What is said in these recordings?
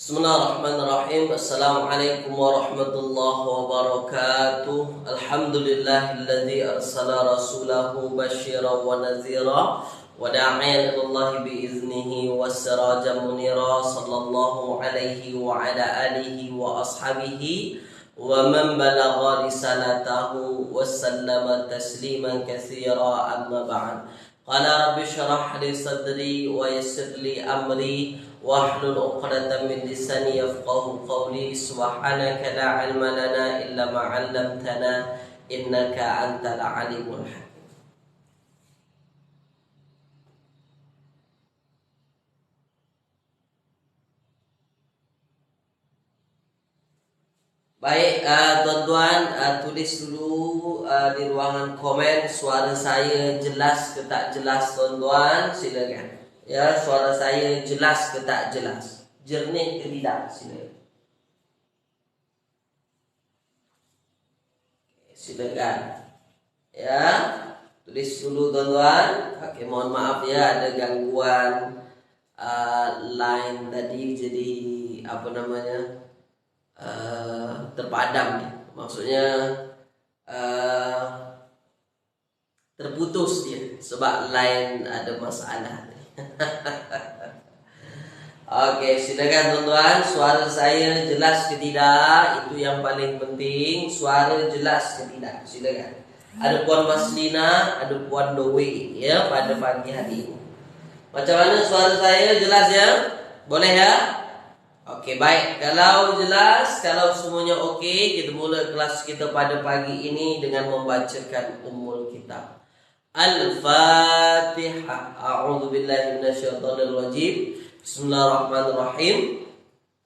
Bismillahirrahmanirrahim. Assalamualaikum warahmatullahi wabarakatuh. Alhamdulillahilladzi arsala rasulahu basyiran wa nadhira wa da'iyan ilallahi biiznihi wassirajan munira sallallahu alaihi wa ala alihi wa ashabihi wa man balagha risalatahu wa sallama tasliman katsira amma ba'd. Qala rabbi shrah li sadri wa yassir li amri wahlul 'uqdatam min lisani yafqahu qawli. Subhanaka la 'ilma lana illa ma 'allamtana innaka antal 'alimul hakim. Baik, tuan-tuan, tulis dulu di ruangan komen suara saya jelas ke tak jelas, tuan-tuan. Silakan. Ya, suara saya jelas ke tak jelas, jernih ke tidak, silakan. Silakan. Ya, tulis dulu, tuan-tuan. Oke, mohon maaf ya ada gangguan line tadi, jadi terpadam, maksudnya terputus dia sebab line ada masalah. Oke, silakan tuan-tuan, suara saya jelas ke tidak, itu yang paling penting, suara jelas ke tidak, silakan. Ada Puan Maslina, ada Puan Dowe ya pada pagi hari ini. Macam mana suara saya jelas ya? Boleh ya? Oke, baik. Kalau jelas, kalau semuanya oke, kita mula kelas kita pada pagi ini dengan membacakan Ummul Kitab. Al-Fatihah. A'udzubillahi minasyaitonirrajim. Bismillahirrahmanirrahim.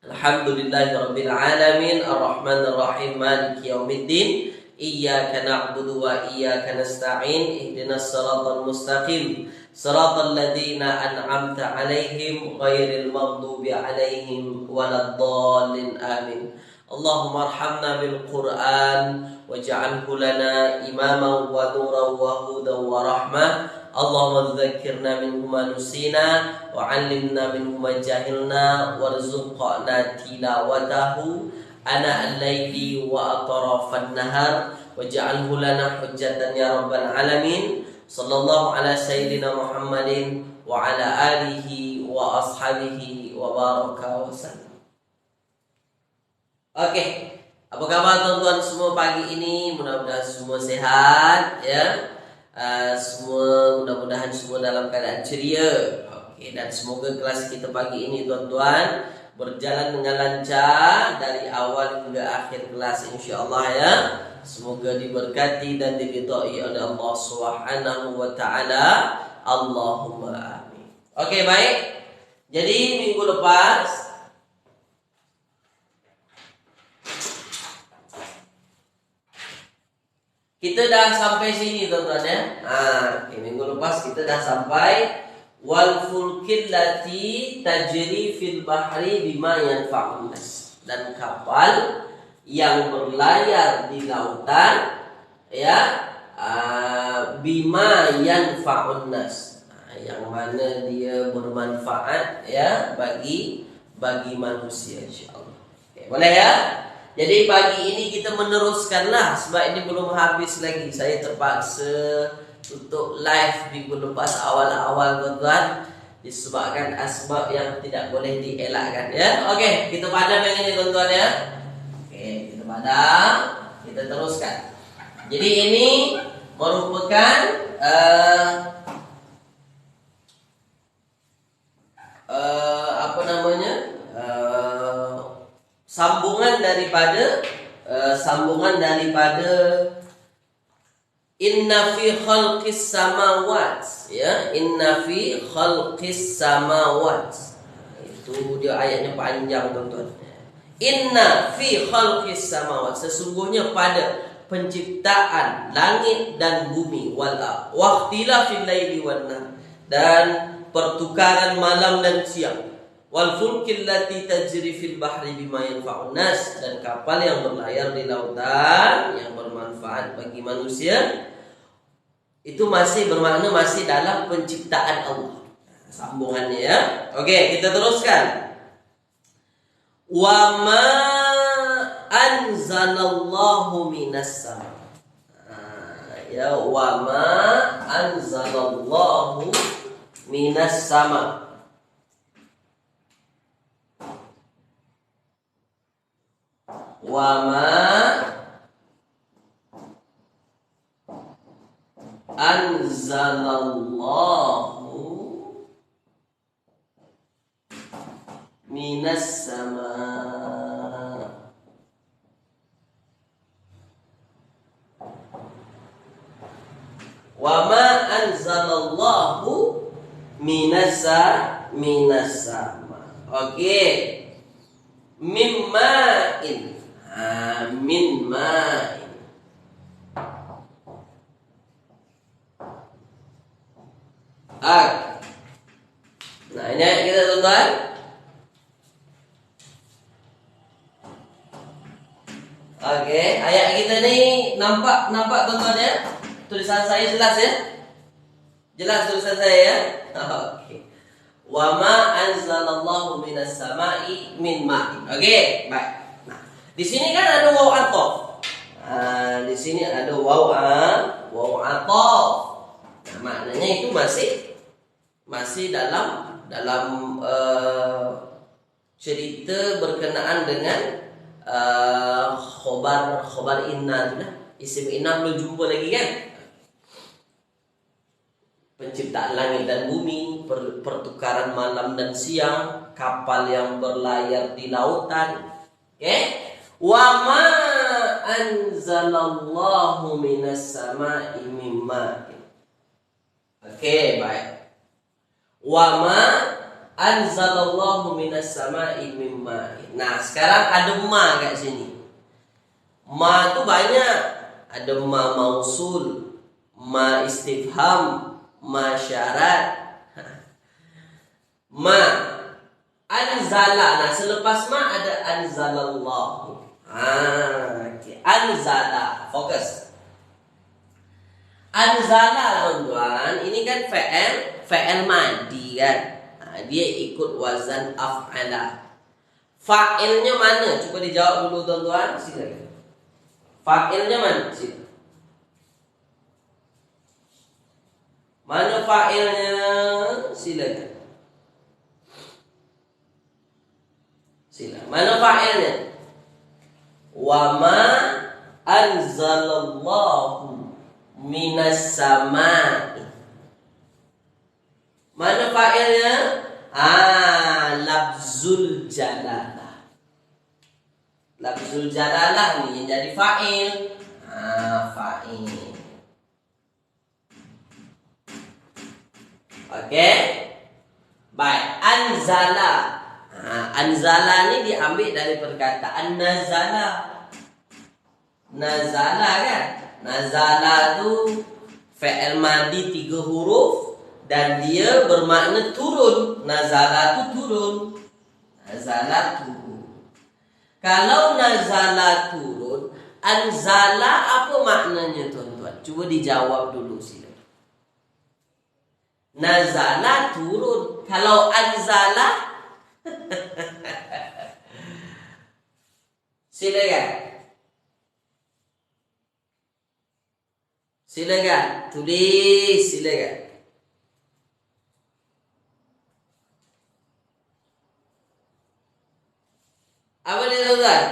Alhamdulillahirabbil alamin, arrahmanirrahim, maliki yaumiddin. Iyyaka na'budu wa iyyaka nasta'in. Ihdinas siratal mustaqim. Siratal ladzina an'amta 'alaihim ghairil maghdubi 'alaihim waladdallin. Amin. Allahumma arhamna bil Qur'an waj'alhu lana imaman wa nuran wa hudan wa rahmah. Allahumma dzakkirna minhu ma nusina wa 'allimna minhu ma jahilna warzuqna tilawatahu ana al-laili wa atrafan nahar waj'alhu lana hujjatan ya rabbal alamin. Sallallahu ala sayyidina Muhammadin wa ala alihi wa ashabihi wa baraka wa sallam. Oke, apa kabar tuan-tuan semua pagi ini? Mudah-mudahan semua sehat ya. Mudah-mudahan semua dalam keadaan ceria. Oke, dan semoga kelas kita pagi ini tuan-tuan berjalan dengan lancar dari awal hingga akhir kelas insyaallah ya. Semoga diberkati dan diridhai oleh Allah Subhanahu wa taala. Allahumma amin. Oke, baik. Jadi minggu lepas kita dah sampai sini tuan-tuan ya. Minggu lepas kita dah sampai wal fulkil lati tajri fil bahri bima yanfa'un nas, dan kapal yang berlayar di lautan ya, bima yanfa'un nas, yang mana dia bermanfaat ya bagi manusia insyaallah. Oke, boleh ya? Jadi pagi ini kita meneruskanlah, sebab ini belum habis lagi. Saya terpaksa tutup live minggu lepas awal-awal tuan-tuan disebabkan asbab yang tidak boleh dielakkan ya. Oke, kita padam yang ini tuan-tuan ya. Oke, kita padam, kita teruskan. Jadi ini merupakan sambungan daripada inna fi khalqis samawat ya, inna fi khalqis samawat. Itu dia ayatnya panjang tuan-tuan. Inna fi khalqis samawat, sesungguhnya pada penciptaan langit dan bumi, wal waqtilafil laili wan nahar, dan pertukaran malam dan siang, wal fulkil lati tajri fil bahri bima yanfa'un nas, dan kapal yang berlayar di lautan yang bermanfaat bagi manusia. Itu masih bermakna masih dalam penciptaan Allah. Sambungannya ya. Oke, kita teruskan. Wa ma anzalallahu minas sama. Ya, wa ma anzalallahu minas sama. Wa ma anzalallahu minas sama. Wa ma anzalallahu minas sama. Oke. Min ma'in. Min ma'in. Nah, ini ayat kita tuan-tuan. Oke, ayat kita nih nampak tuan-tuan ya. Tulisan saya jelas ya? Jelas tulisan saya ya? Oke. Wa ma anzalallahu minas sama'i min ma'in. Oke, baik. Nah, di sini kan ada waw athof. Di sini ada waw athof. Nah, maknanya itu masih dalam cerita berkenaan dengan khobar inna tu dah. Isim inna belum jumpa lagi kan? Penciptaan langit dan bumi, pertukaran malam dan siang, kapal yang berlayar di lautan. Oke? Wa ma anzalallahu minas sama'i min ma'in. Oke, baik. Wa ma anzalallahu minas sama'i min ma'in. Nah, sekarang ada ma kat sini. Ma itu banyak. Ada ma mausul, ma istifham, ma syarat. Ma anzala. Nah, selepas ma ada anzalallahu. Okay. Anzala. Fokus. Anzala, teman-teman, ini kan fa'il madi kan. Nah, dia ikut wazan af'ala. Fa'ilnya mana? Coba dijawab dulu, teman-teman. Silakan. Fa'ilnya mana? Silakan. Mana fa'ilnya? Silakan. Silakan. Mana fa'ilnya? Wa ma anzalallahu minas sama'i. Mana fa'ilnya? Lafzul jalalah. Lafzul jalalah ni yang jadi fa'il. Fa'il. Oke. Baik, anzala. Anzala ni diambil dari perkataan nazala. Nazala kan? Nazala tu fi'il madi 3 huruf dan dia bermakna turun. Nazala tu turun. Nazala turun. Kalau nazala turun, anzala apa maknanya, tuan-tuan? Cuba dijawab dulu sila. Nazala turun. Kalau anzala silakan. Silakan, tulis, silakan. Apa dia, tuan-tuan?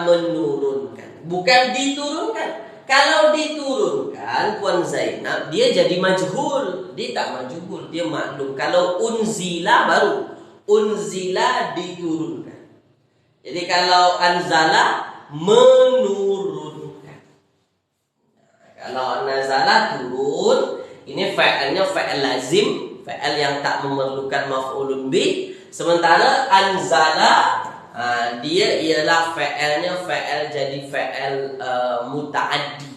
Menurunkan. Bukan diturunkan. Kalau diturunkan, Puan Zainab, dia jadi majhul. Dia tak majhul, dia maklum. Kalau unzila baru. Unzila diturunkan. Jadi kalau anzala menurunkan. Kalau nazala turun, ini fa'ilnya fa'il lazim, fa'il yang tak memerlukan maf'ulun bih. Sementara anzala dia ialah fa'ilnya fa'il jadi fa'il muta'addi.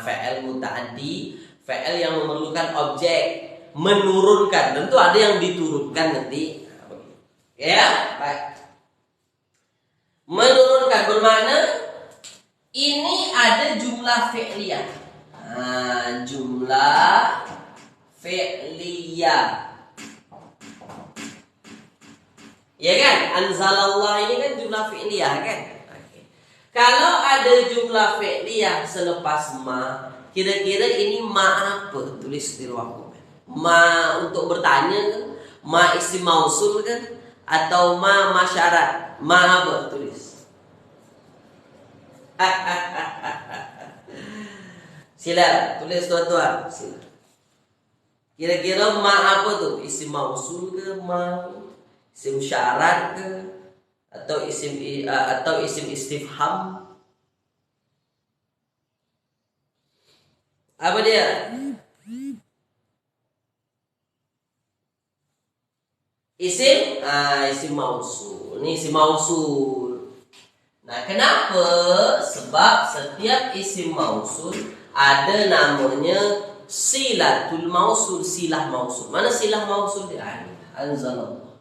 Fa'il muta'addi, fa'il yang memerlukan objek, menurunkan. Tentu ada yang diturunkan nanti. Ya, baik. Menurunkan bermakna ini ada jumlah fi'liyah. Jumlah fi'liyah Ya kan? Anzalallah ini kan jumlah fi'liyah kan? Oke. Kalau ada jumlah fi'liyah selepas ma, kira-kira ini ma apa? Tulis di ruang komen. Ma untuk bertanya kan? Ma isim mausul kan? Atau ma syarat? Ma apa? Tulis. Sila, tulis tuan-tuan. Sila. Kira-kira ma apa tuh? Isim mausul ke ma? Isim syarat ke? Atau isim istifham? Apa dia? Isim mausul. Ini isim mausul. Nah, kenapa? Sebab setiap isim mausul ada namanya silatul mausul, silah mausul. Mana silah mausul dia? Anzalallah.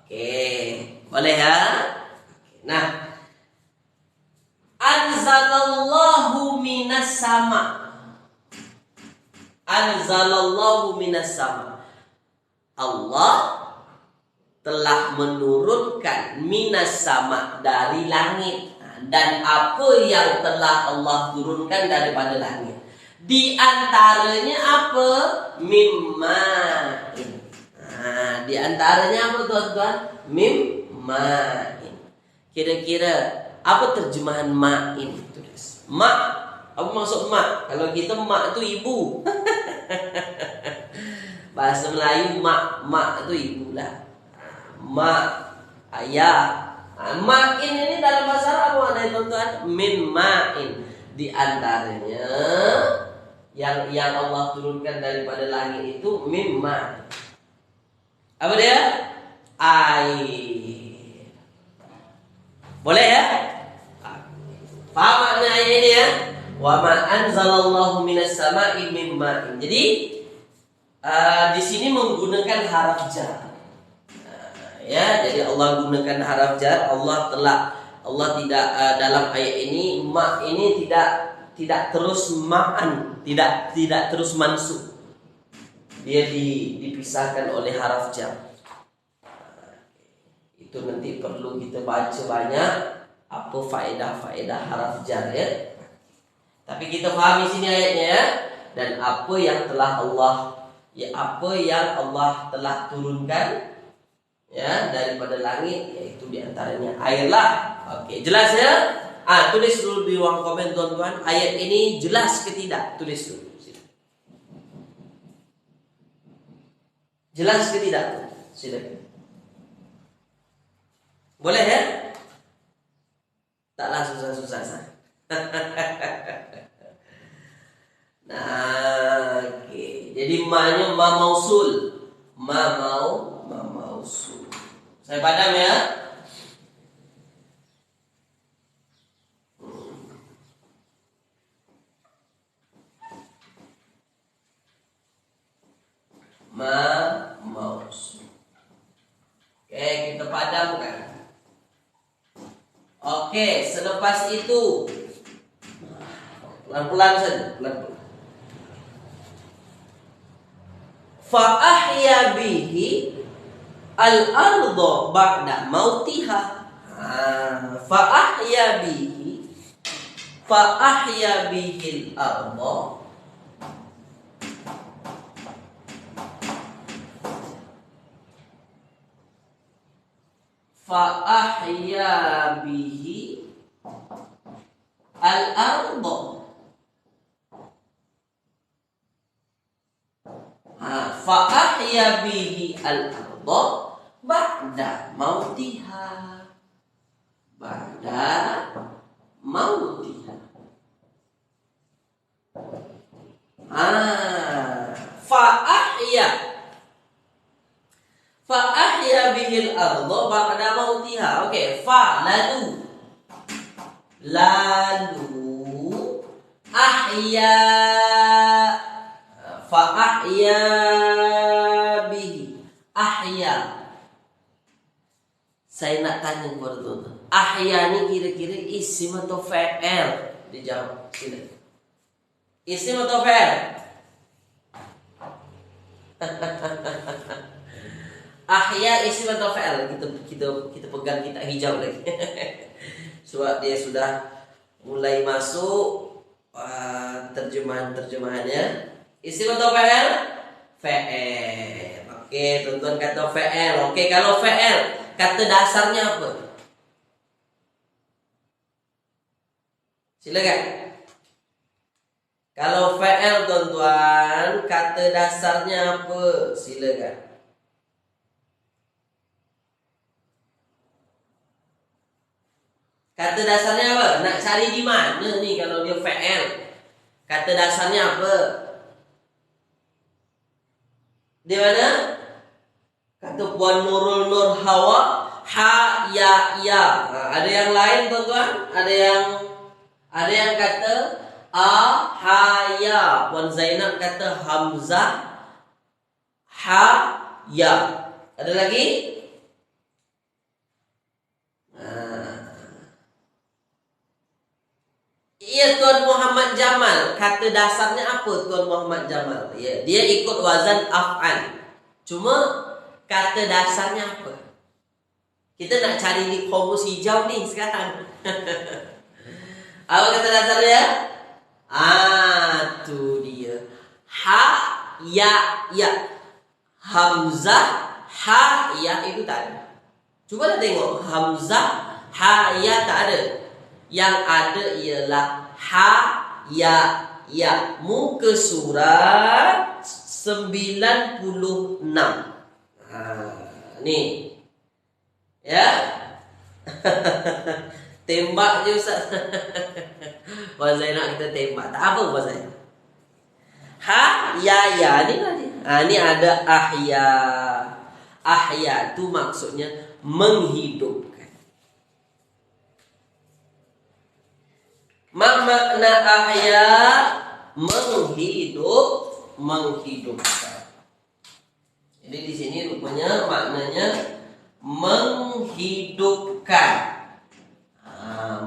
Oke, boleh ya? Nah, anzalallahu minas sama. Anzalallahu minas sama. Allah telah menurunkan minas sama dari langit. Dan apa yang telah Allah turunkan daripada langit? Di antaranya apa? Mimma. Di antaranya apa tuan-tuan? Mimmain. Kira-kira apa terjemahan ma'in? Tulis. Ma. Apa maksud ma? Kalau kita ma itu ibu. Bahasa Melayu mak itu ibu lah. Mak, ayah. Ma'in ini dalam bahasa Arab mana tuan-tuan? Min ma'in. Di antaranya yang Allah turunkan daripada langit itu min ma'in. Apa dia? Air. Boleh ya? Paham makna ayat ini ya? Wa ma anzalallahu minas sama'i min ma'in. Jadi di sini menggunakan haraf jar. Ya, jadi Allah gunakan haraf jar. Allah tidak dalam ayat ini ma ini tidak terus ma'an, tidak terus mansub. Dia dipisahkan oleh haraf jar. Itu nanti perlu kita baca banyak apa faedah haraf jar ya. Tapi kita pahami sini ayatnya ya. Dan apa yang Allah telah turunkan ya daripada langit, yaitu diantaranya air lah. Oke, jelas ya? Tulis dulu di ruang komen tuan-tuan, ayat ini jelas ke tidak? Tulis dulu. Jelas ke tidak? Silakan. Boleh ya? Taklah susah-susah sah. Nah, oke. Jadi ma-nya ma mausul. Ma mausul. Saya padam ya. Ma mausul. Oke, kita padamkan. Oke, selepas itu pelan-pelan saja, pelan-pelan. Fa ahya bihi al-ardha ba'da mautiha. Fa ahya bihi al-ardha fa ahya bihi al-ardha. Fa ahya bihi al-ardha ba'da mautiha. Ba'da mautiha. Fa ahya bihi al-ardha ba'da mautiha. Oke, fa lalu ahya. Fa ahya bihi. Ahya. Saya nak tanya kepada tuan-tuan, ahya ini kira-kira isim atau fa'il? Dijawab. Sila. Isim atau fa'il? Ahya isim atau fa'il? Kita pegang kitab hijau lagi. Sebab dia sudah mulai masuk terjemahannya. Isim atau fa'il? Fa'il. Oke, tuan-tuan kata fa'il. Oke, kalau fa'il, kata dasarnya apa? Silakan. Kalau fa'il tuan-tuan, kata dasarnya apa? Silakan. Kata dasarnya apa? Nak cari di mana nih kalau dia fa'il? Kata dasarnya apa? Di mana? Kata Puan Nurul Nur Hawa, ha ya ya. Nah, ada yang lain tuan-tuan? Ada yang kata a ha ya. Puan Zainab kata hamzah ha ya. Ada lagi? Iya, Tuan Muhammad Jamal. Kata dasarnya apa Tuan Muhammad Jamal? Ya, dia ikut wazan af'an. Cuma kata dasarnya apa? Kita nak cari di kamus hijau nih sekarang. Apa kata dasarnya? Tuh dia. Ha ya ya. Hamzah ha ya itu tak ada. Cuba tengok hamzah ha ya tak ada. Yang ada ialah ha ya ya. Muka surat 96. Nih. Ya. Tembak je Ustaz. Puan Zainab kita tembak. Tak apa Puan Zainab. Ha ya ya ni tadi. Ni ada ahya. Ahya tu maksudnya menghidupkan. Makna ahya menghidupkan. Jadi di sini rupanya maknanya menghidupkan.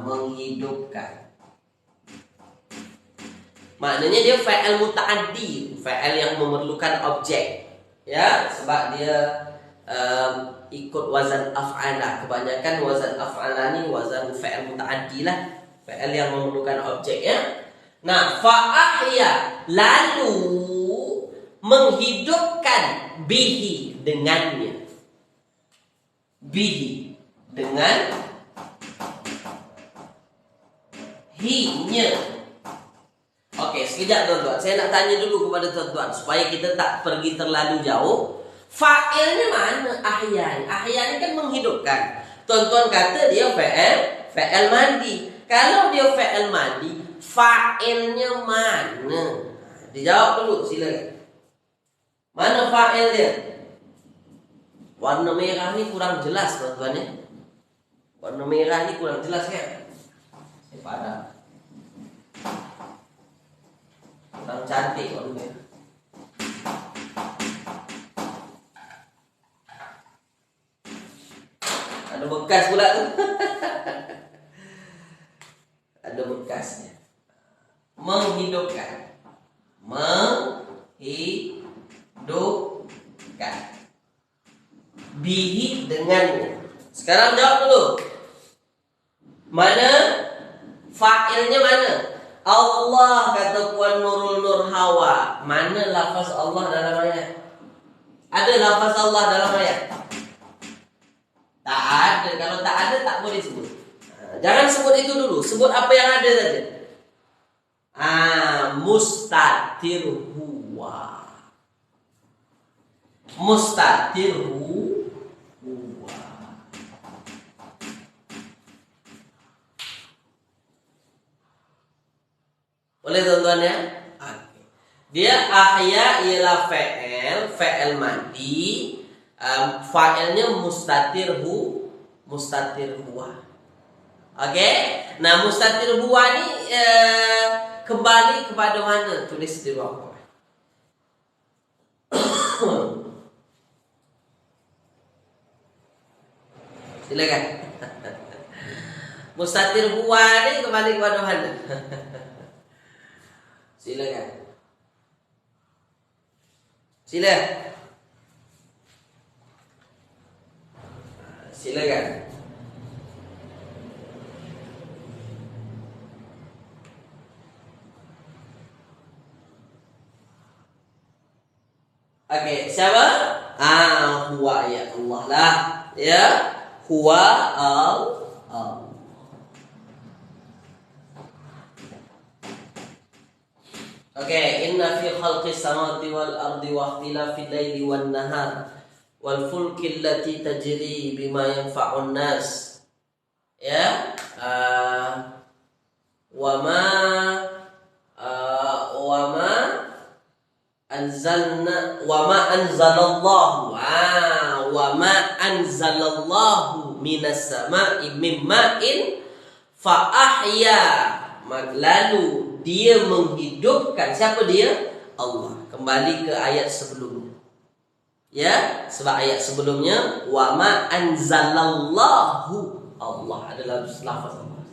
Menghidupkan. Maknanya dia fa'il muta'addi, fa'il yang memerlukan objek. Ya, sebab dia ikut wazan af'ala. Kebanyakan wazan af'ala ni wazan fa'il muta'addi lah. Fa'il yang memerlukan objek ya. Nah, fa'ahya lalu menghidupkan bihi dengannya. Bihi dengan hi-nya. Oke, sekejap tuan-tuan. Saya nak tanya dulu kepada tuan-tuan supaya kita tak pergi terlalu jauh. Fa'ilnya mana? Ahya. Ahya ni kan menghidupkan. Tuan-tuan kata dia fa'il mandi. Kalau dia fa'il mandi, fa'ilnya mana? Dijawab dulu, silakan. Mana fa'il dia? Warna merah ni kurang jelas tuan-tuan ya. Warna merah ni kurang jelas kan? Saya padam. Kurang cantik warna merah. Ada bekas pula tu. Ada bekasnya. Menghidupkan. Menghidupkan. Bihi dengannya. Sekarang jawab dulu. Mana? Fa'ilnya mana? Allah kata Puan Nurul Nur Hawa. Mana lafaz Allah dalam ayat? Ada lafaz Allah dalam ayat? Tak ada. Kalau tak ada tak boleh sebut. Jangan sebut itu dulu. Sebut apa yang ada saja. Mustatir huwa. Mustatir huwa. Boleh tuan-tuan ya? Okay. Dia ahya ialah fa'il mandi. Fa'ilnya mustatir huwa. Oke? Nah, mustatir huwa ni kembali kepada mana? Tulis di bawah. Silakan. Mustatir huwa ni kembali kepada mana? Silakan. Sila. Silakan. Oke, siapa? Huwa ya Allah lah. Ya, huwa Allah. Oke, inna fi khalqis samawati wal ardi wa ikhtilafil laili wan nahar wal fulki allati tajri bima yanfa'un nas. Ya, wa ma anzalallahu minas sama'i mimma'in fa ahya, lalu dia menghidupkan. Siapa dia? Allah. Kembali ke ayat sebelumnya. Ya, sebab ayat sebelumnya wa ma anzalallahu, Allah adalah lafaz Allah.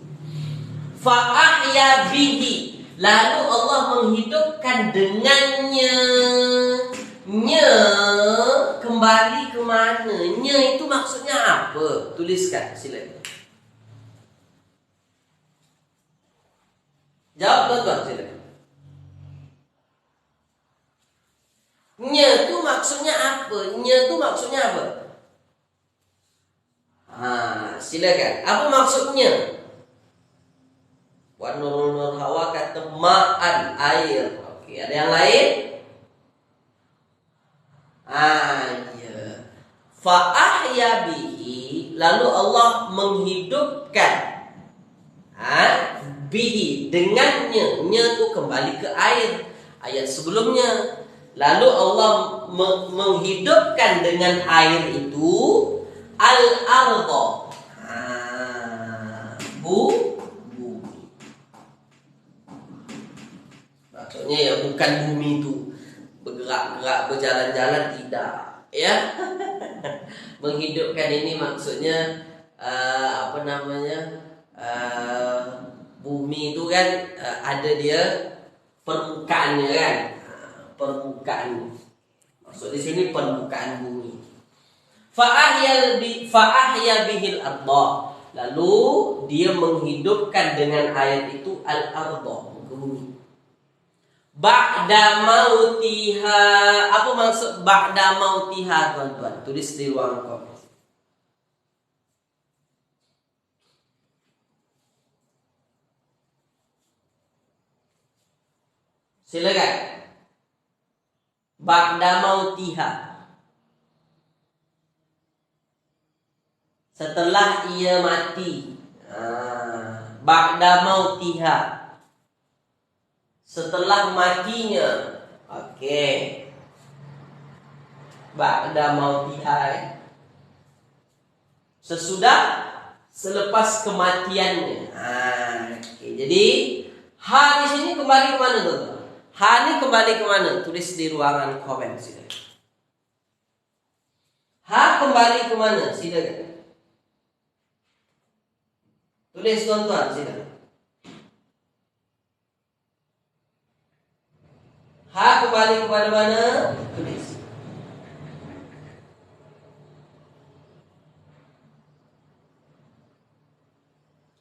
Fa ahya bihi, lalu Allah menghidupkan dengannya. Nya kembali ke mana? Nya itu maksudnya apa? Tuliskan, silakan. Jawab tuan-tuan, silakan. Nya itu maksudnya apa? Nya itu maksudnya apa? Silakan. Apa maksudnya? Wa nurul hawa kata ma'an, air. Oke, ada yang lain? Ya. Fa ahya bihi, lalu Allah menghidupkan. Bihi, dengannya. Nya itu kembali ke air. Ayat sebelumnya. Lalu Allah menghidupkan dengan air itu al-ardha. Bumi. Maksudnya ya bukan bumi itu bergerak-gerak, berjalan-jalan, tidak. Ya. Menghidupkan ini maksudnya bumi itu kan ada dia permukaannya kan. Permukaan. Maksud di sini permukaan bumi. Fa ahya bihil ardh. Lalu dia menghidupkan dengan ayat itu al-ardh, bumi. Ba'da mautiha. Apa maksud ba'da mautiha, tuan-tuan? Tulis di ruang komen. Silakan. Ba'da mautiha, setelah ia mati. Ba'da mautiha, setelah matinya. Oke. Ba'da mautiha, selepas kematiannya. Oke. Jadi ha di sini kembali ke mana, tuan? Ha ini kembali ke mana? Tulis di ruangan komen sini. Ha kembali ke mana? Silakan. Tulis, tuan-tuan, silakan. Ha kembali kepada mana? Tulis.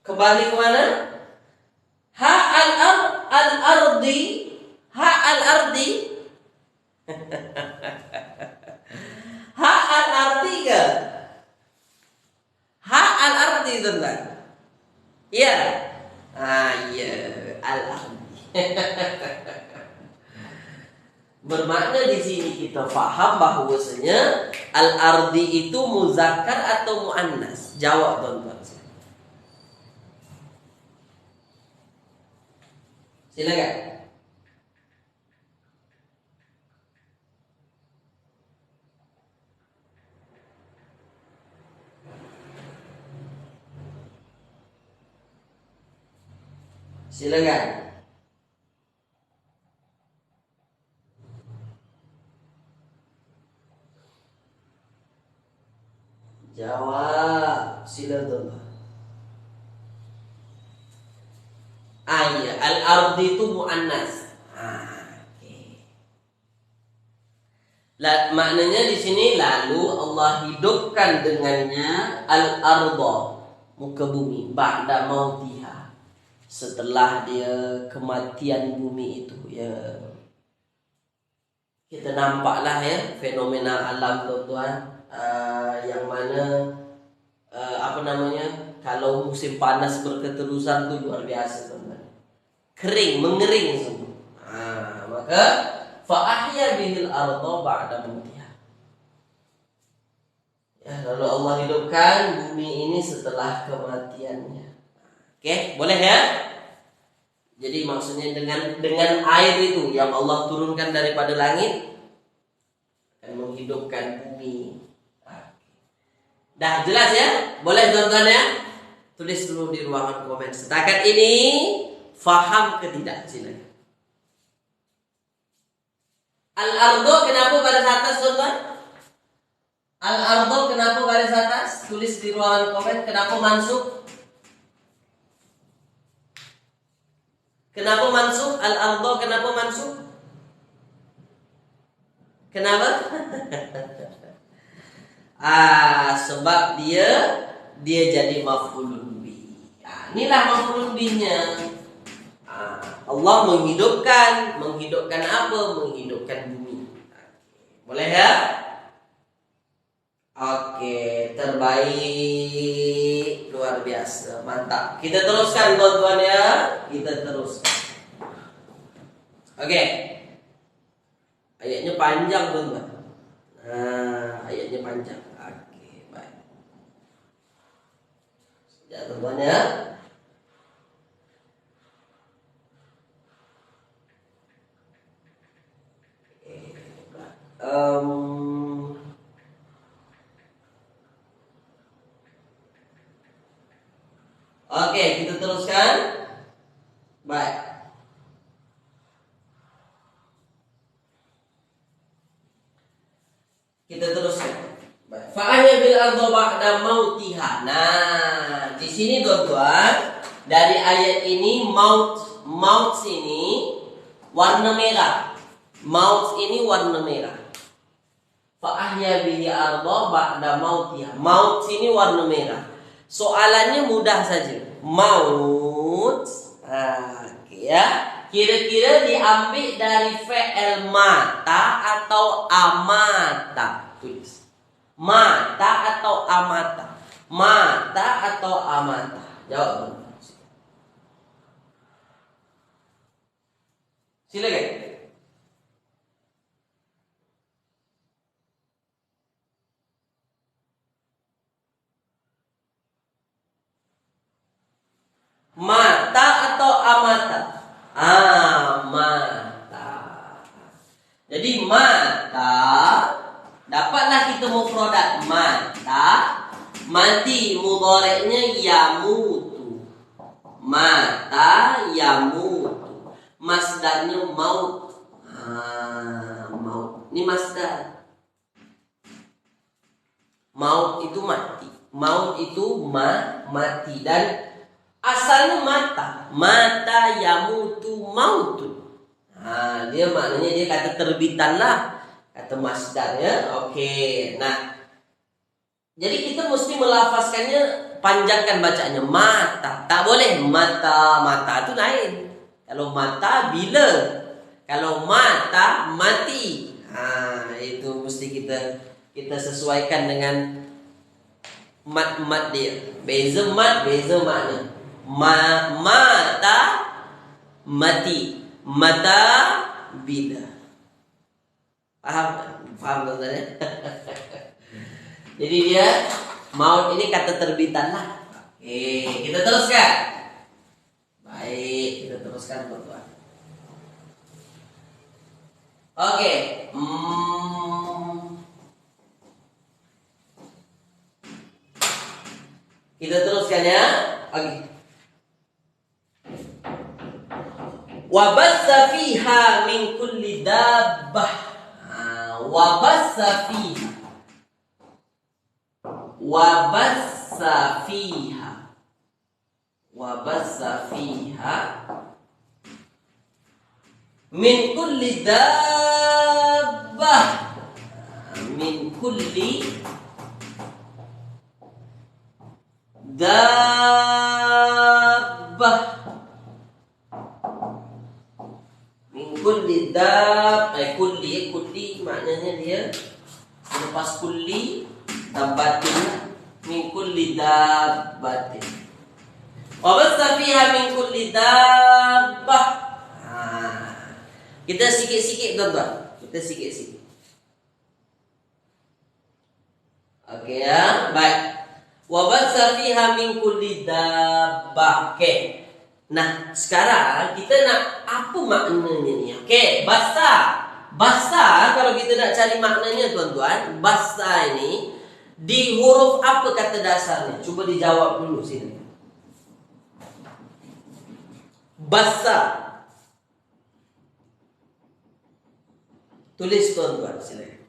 Kembali ke mana? Ha al-ardi. Ha al-ardi. Ha al-ardi ke? Ha al-ardi, tuan-tuan. Iya. Iya, al-ardi. Bermakna di sini kita faham bahwasanya al-ardi itu muzakkar atau muannas. Jawab, tuan-tuan. Silakan. Silakan. Jawab, silakan. Iya, al-ardi itu muannas. Okay. Maknanya di sini lalu Allah hidupkan dengannya al-ardha, muka bumi, ba'da mautiha, setelah dia kematian bumi itu ya. Kita nampaklah ya fenomena alam tuan-tuan, yang mana kalau musim panas berketerusan itu luar biasa teman-teman. Kering, mengering semua. Maka fa'ahya bihil arda ba'da mautiha. Ya, lalu Allah hidupkan bumi ini setelah kematiannya. Oke, boleh ya? Jadi maksudnya dengan air itu yang Allah turunkan daripada langit akan menghidupkan bumi. Dah jelas ya? Boleh teman-teman ya? Tulis dulu di ruangan komen. Setakat ini faham ke tidak? Silakan. Al-ardo kenapa baris atas teman-teman? Al-ardo kenapa baris atas? Tulis di ruangan komen. Kenapa mansub? Kenapa mansub? Al-ardo kenapa mansub? Kenapa? Sebab dia jadi maf'ulun bih. Inilah maf'ulun bihnya. Allah menghidupkan apa? Menghidupkan bumi. Boleh ya? Oke, terbaik, luar biasa, mantap. Kita teruskan tuan-tuan ya, kita teruskan. Oke, ayatnya panjang tuan-tuan. Ayatnya panjang. Oke, baik. Ya tuan-tuan ya. Oke, kita teruskan. Baik. Kita teruskan. Baik. Fa'ahya bil arda ba'da mautiha. Nah, di sini tuan-tuan, dari ayat ini maut sini warna merah. Maut ini warna merah. Fa'ahya bil arda ba'da mautiha. Maut sini warna merah. Soalannya mudah saja. Maut, ya, kira-kira diambil dari fi'il mata atau amata. Tulis. Mata atau amata. Mata atau amata. Jawab. Silakan. Mata atau amata? Mata. Jadi mata, dapatlah kita mufradat mata. Mati mudhari'nya yamutu. Mata yamutu. Masdarnya maut. Maut. Ini masdar. Maut itu mati. Maut itu mati. Dan asalnya mata yamutu mautu. Dia maknanya dia kata terbitan lah, kata masdar ya. Oke. Nah, jadi kita mesti melafazkannya, panjangkan bacaannya mata. Tak boleh mata itu lain. Kalau mata bila, kalau mata mati. Itu mesti kita sesuaikan dengan mat dia. Beza mat, beza makna. Mata mati, mata bila. Paham teman-teman ya? Jadi dia maut ini kata terbitan lah. Oke, kita teruskan. Baik, kita teruskan teman-teman. Oke. Kita teruskan ya. Oke. Wabassa fiha min kulli dabbah. Wabassa fiha. Wabassa fiha. Wabassa fiha min kulli dabbah. Min kulli dabbah. Min kulli kulli maknanya dia lepas kulli dabbatin, min kulli dabbatin. Wa basta fiha min kulli dabbah. Kita sikit-sikit tuan-tuan. Kita sikit-sikit. Okey ya, baik. Wa basta fiha min kulli dabbah. Okey. Nah, sekarang kita nak apa maknanya ni? Okey, basta. Basta kalau kita nak cari maknanya tuan-tuan, basta ini di huruf apa kata dasarnya? Cuba dijawab dulu sini. Basta. Tulis tuan-tuan silakan.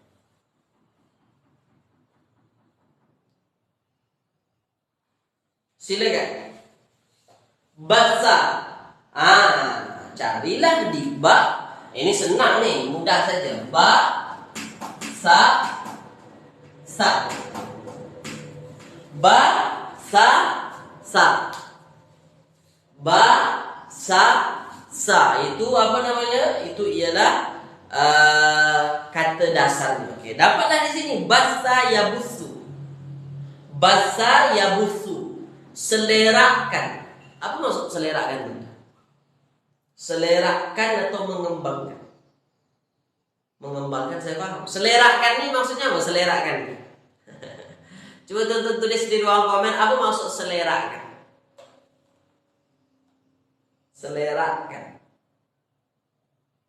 Silakan. Basta. Carilah di ba. Ini senang nih, mudah saja. Ba, sa, sa. Ba, sa, sa. Ba, sa, sa. Itu apa namanya? Itu ialah kata dasarnya. Okey, dapatlah di sini basa yabusu. Basa yabusu. Selerakan. Apa maksud selerakan? Selerakan atau mengembangkan? Mengembangkan saya paham. Selerakan ni maksudnya apa? Selerakan ni. Cuba tuan-tuan tulis di ruang komen apa maksud selerakan. Selerakan.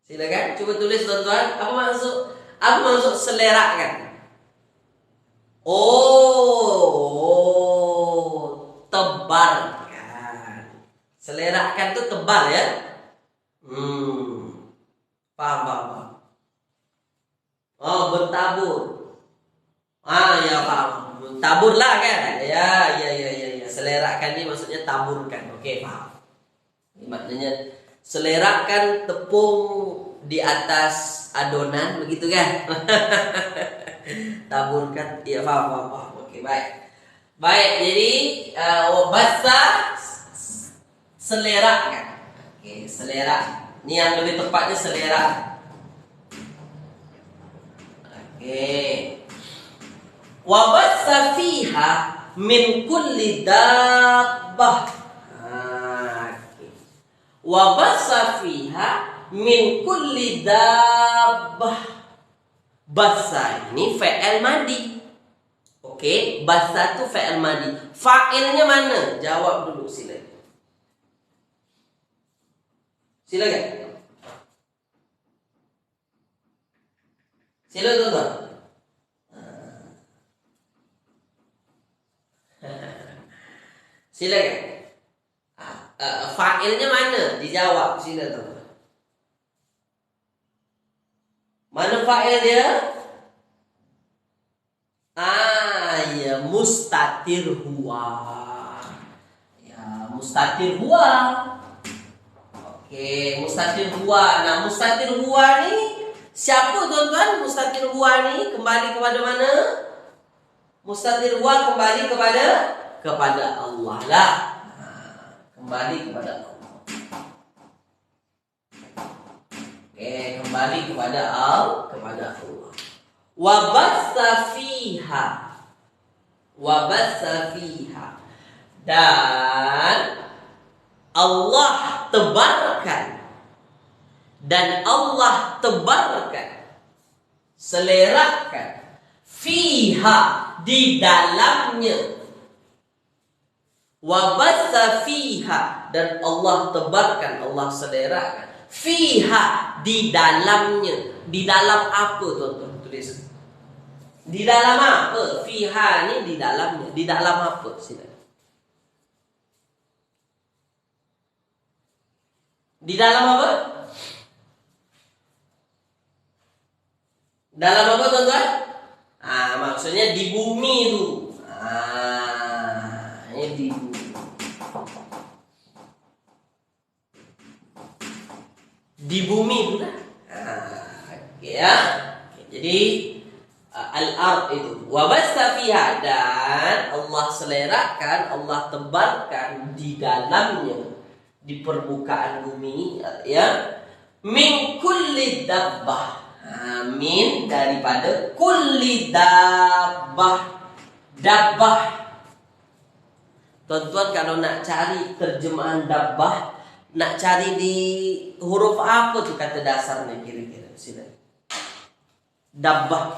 Silakan coba tulis tuan-tuan apa maksud selerakan. Tebarkan. Selerakan tu tebal ya. Paham. Oh, bertabur. Ya paham. Taburlah kan? Ya. Selerakan ni maksudnya taburkan. Okey, paham. Ini maknanya selerakan tepung di atas adonan, begitu kan? Taburkan. Ya, paham. Okey, baik. Jadi basta selerakan. Okey, selera. Ni yang lebih tepatnya selera. Okey. Wa bassa fiha min kulli dabbah. Okey. Wa bassa fiha min kulli dabbah. Bassa ini fi'il madi. Okey, bassa tu fi'il madi. Fa'ilnya mana? Jawab dulu silakan. Silakan tuan-tuan. Silakan. Fa'ilnya mana? Dijawab silakan tuan-tuan. Mana fa'il dia? Ya, mustatir huwa. Ya, mustatir huwa. Okey, mustatir huwa. Nah, mustatir huwa ni siapa tuan-tuan? Mustatir huwa ni kembali kepada mana? Mustatir huwa kembali kepada Allah lah. Kembali kepada Allah. Okey, kembali kepada Allah. Wa bassa fiha. Dan Allah tebarkan. Selerakan. Fiha, di dalamnya. Wa bassa fiha, dan Allah tebarkan, Allah selerakan. Fiha, di dalamnya. Di dalam apa tuan-tuan? Tulis. Di dalam apa? Fiha ni di dalamnya. Di dalam apa? Silakan. Di dalam apa? Dalam apa tuan-tuan? Maksudnya di bumi tu. Ini di bumi. Di bumi tu lah. Okey ya. Jadi al-ard itu. Wa basta fiha, dan Allah selerakan, Allah tebarkan di dalamnya, di permukaan bumi, ya, min kulli dabbah. Min daripada kulli dabbah. Dabbah. Tuan-tuan kalau nak cari terjemahan dabbah, nak cari di huruf apa tu kata dasarnya kira-kira? Sila. Dabbah.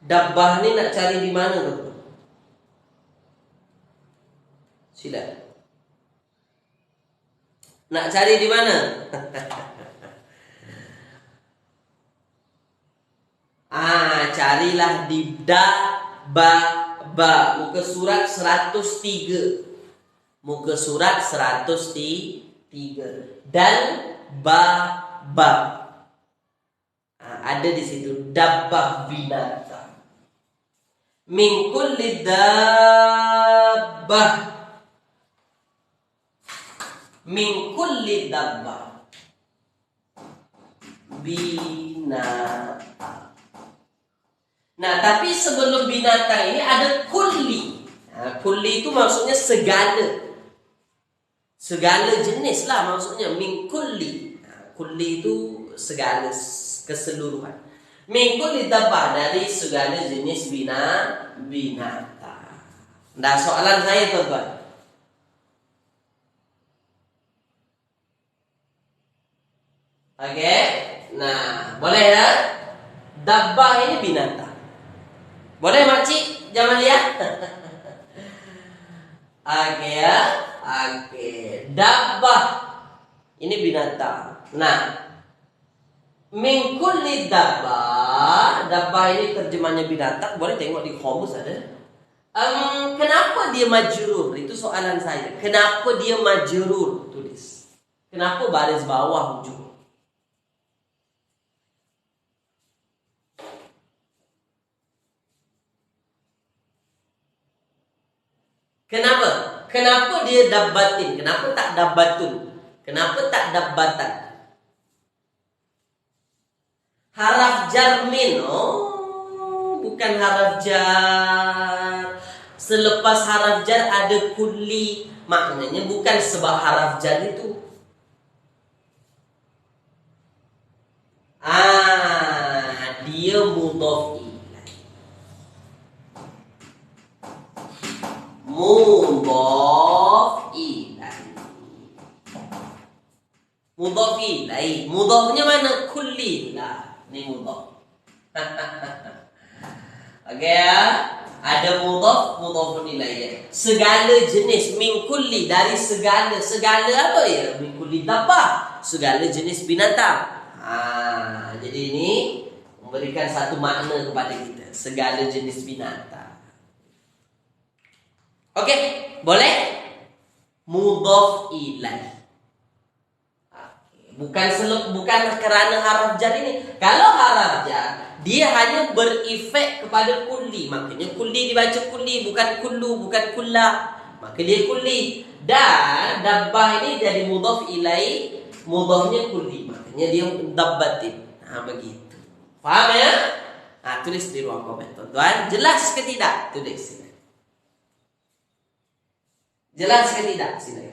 Dabbah ni nak cari di mana tu? Sila. Nak cari di mana? Carilah di ba, muka surat 103. Muka surat 103. Dan ba. Ada di situ dabbah binatang. Min kulli dabbah. Min kulli dabbah. Binatang. Nah, tapi sebelum binatang ini ada kulli. Kulli itu maksudnya segala. Segala jenis lah maksudnya. Min kulli. Kulli itu segala, keseluruhan. Min kulli dabbah, dari segala jenis binatang. Nah, soalan saya tuan-tuan. Oke. Nah, boleh ya? Dabbah ini binatang. Boleh makcik Jamalia? Oke ya. Oke. Dabbah ini binatang. Nah, min kulli dabbah. Dabbah ini terjemahnya binatang. Boleh tengok di kamus ada. Kenapa dia majrur? Itu soalan saya. Kenapa dia majrur? Tulis. Kenapa baris bawah hujung? Kenapa? Kenapa dia dabbatin? Kenapa tak dabbatun? Kenapa tak dabbatan? Haraf jar min. Oh, bukan haraf jar. Selepas haraf jar ada kulli. Maknanya bukan sebab haraf jar itu. Dia mudhaf ilaih. Mudhaf ilaih. Mudhaf ilaih. Mudhafnya mana? Kulli lah. Ini mudhaf. Okey ya. Ada mudhaf ilaih. Segala jenis, min kulli, dari segala. Segala apa ya? Min kulli dabbah. Segala jenis binatang. Jadi ini memberikan satu makna kepada kita. Segala jenis binatang. Okey, boleh? Mudhaf ilaih. Bukan kerana haraf jar ini. Kalau haraf jar, dia hanya berefek kepada kulli. Makanya kulli dibaca kulli, bukan kullu, bukan kullah. Maka dia kulli. Dan dabbah ini jadi mudhaf ilaih, mudhafnya kulli. Makanya dia dabbatin. Begitu. Faham ya? Tulis di ruang komen tuan-tuan. Jelas ke tidak? Tulis sini. Jelas ke tidak? Sini.